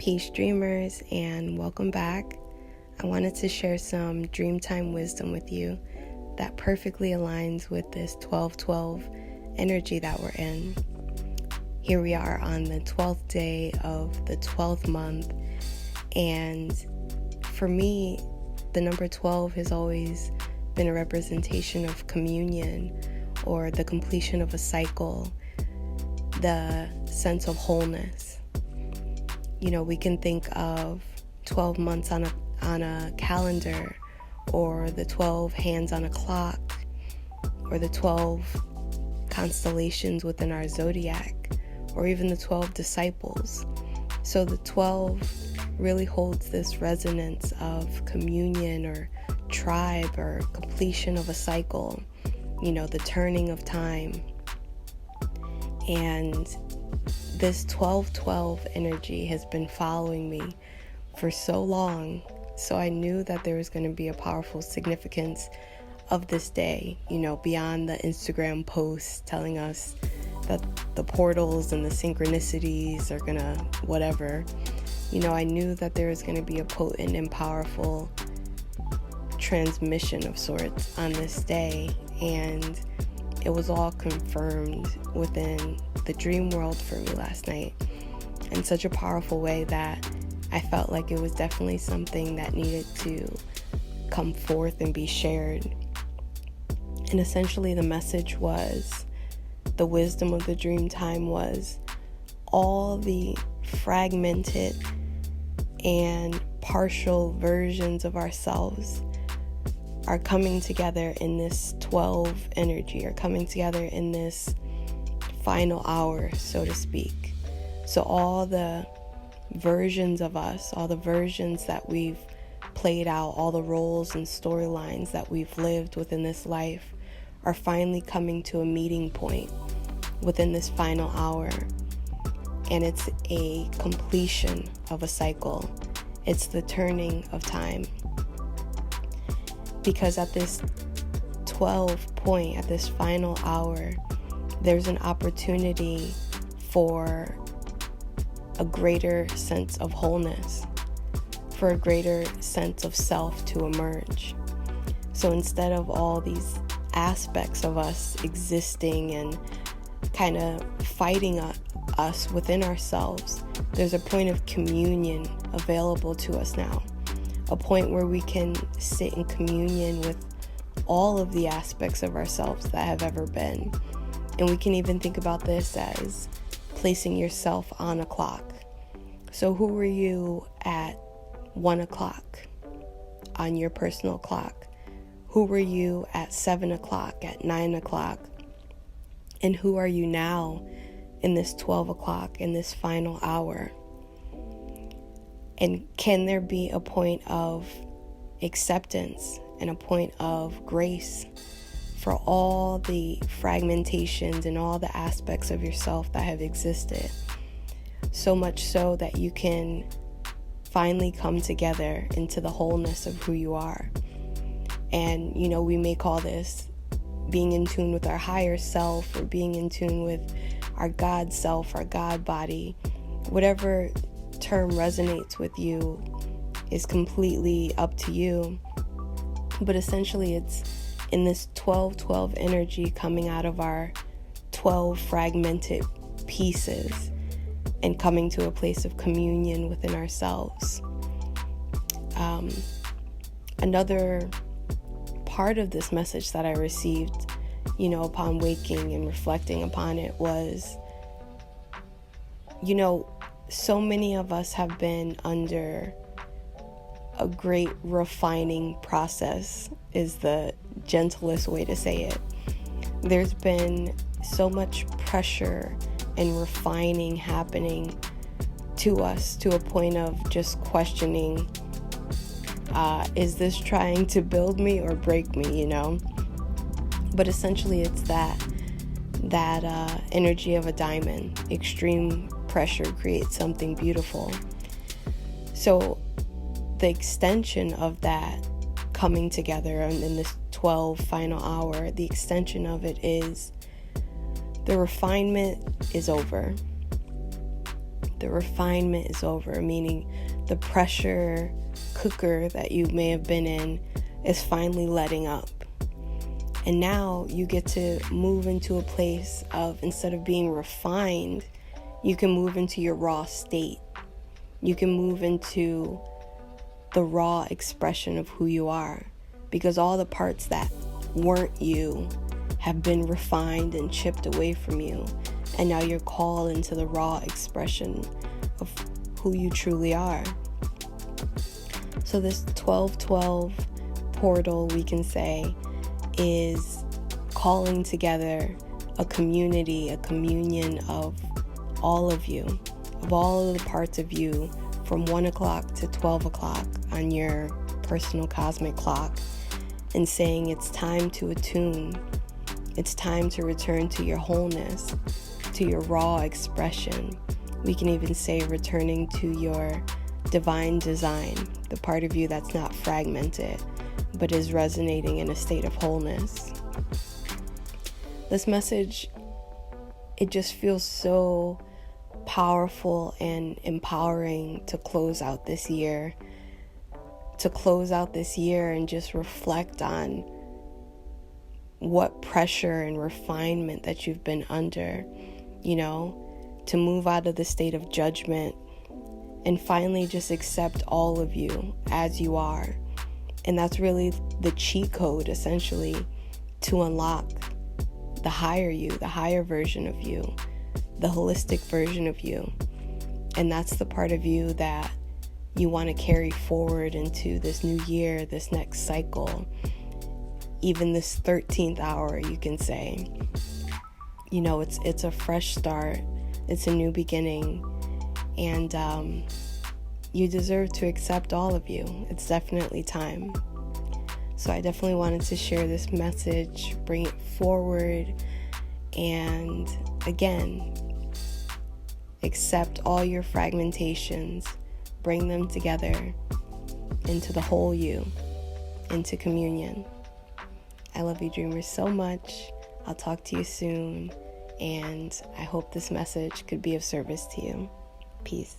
Peace dreamers, and welcome back. I wanted to share some dreamtime wisdom with you that perfectly aligns with this 12-12 energy that we're in. Here we are on the 12th day of the 12th month, and for me, the number 12 has always been a representation of communion or the completion of a cycle, the sense of wholeness. You know, we can think of 12 months on a calendar, or the 12 hands on a clock, or the 12 constellations within our zodiac, or even the 12 disciples. So the 12 really holds this resonance of communion or tribe or completion of a cycle, you know, the turning of time. And this 12-12 energy has been following me for so long, so I knew that there was going to be a powerful significance of this day, you know, beyond the Instagram posts telling us that the portals and the synchronicities are gonna whatever. You know, I knew that there was going to be a potent and powerful transmission of sorts on this day, and it was all confirmed within the dream world for me last night in such a powerful way that I felt like it was definitely something that needed to come forth and be shared. And essentially the message was, the wisdom of the dream time was, all the fragmented and partial versions of ourselves are coming together in this 12 energy, are coming together in this final hour, so to speak. So all the versions of us, all the versions that we've played out, all the roles and storylines that we've lived within this life are finally coming to a meeting point within this final hour. And it's a completion of a cycle. It's the turning of time. Because at this 12 point, at this final hour, there's an opportunity for a greater sense of wholeness, for a greater sense of self to emerge. So instead of all these aspects of us existing and kind of fighting us within ourselves, there's a point of communion available to us now. A point where we can sit in communion with all of the aspects of ourselves that have ever been. And we can even think about this as placing yourself on a clock. So who were you at 1 o'clock on your personal clock? Who were you at 7 o'clock, at 9 o'clock? And who are you now in this 12 o'clock, in this final hour? And can there be a point of acceptance and a point of grace for all the fragmentations and all the aspects of yourself that have existed? So much so that you can finally come together into the wholeness of who you are. And, you know, we may call this being in tune with our higher self, or being in tune with our God self, our God body. Whatever term resonates with you is completely up to you. But essentially it's in this 12-12 energy coming out of our 12 fragmented pieces and coming to a place of communion within ourselves. Another part of this message that I received, you know, upon waking and reflecting upon it was, you know, so many of us have been under a great refining process, is the gentlest way to say it. There's been so much pressure and refining happening to us, to a point of just questioning, is this trying to build me or break me, you know? But essentially it's that energy of a diamond. Extreme pressure creates something beautiful. So the extension of that coming together in this 12 final hour, the extension of it is the refinement is over. The refinement is over, meaning the pressure cooker that you may have been in is finally letting up. And now you get to move into a place of, instead of being refined, you can move into your raw state. You can move into the raw expression of who you are, because all the parts that weren't you have been refined and chipped away from you. And now you're called into the raw expression of who you truly are. So this 12-12 portal, we can say, is calling together a community, a communion of all of you, of all of the parts of you, from 1 o'clock to 12 o'clock on your personal cosmic clock, and saying it's time to attune. It's time to return to your wholeness, to your raw expression. We can even say returning to your divine design, the part of you that's not fragmented, but is resonating in a state of wholeness. This message, it just feels so powerful and empowering to close out this year. And just reflect on what pressure and refinement that you've been under, to move out of the state of judgment and finally just accept all of you as you are. And that's really the cheat code, essentially, to unlock the higher you, the higher version of you, the holistic version of you. And that's the part of you that you want to carry forward into this new year, this next cycle, even this 13th hour, you can say. It's a fresh start. It's a new beginning. And you deserve to accept all of you. It's definitely time. So I definitely wanted to share this message, bring it forward, and again, accept all your fragmentations, bring them together into the whole you, into communion. I love you, dreamers, so much. I'll talk to you soon, and I hope this message could be of service to you. Peace.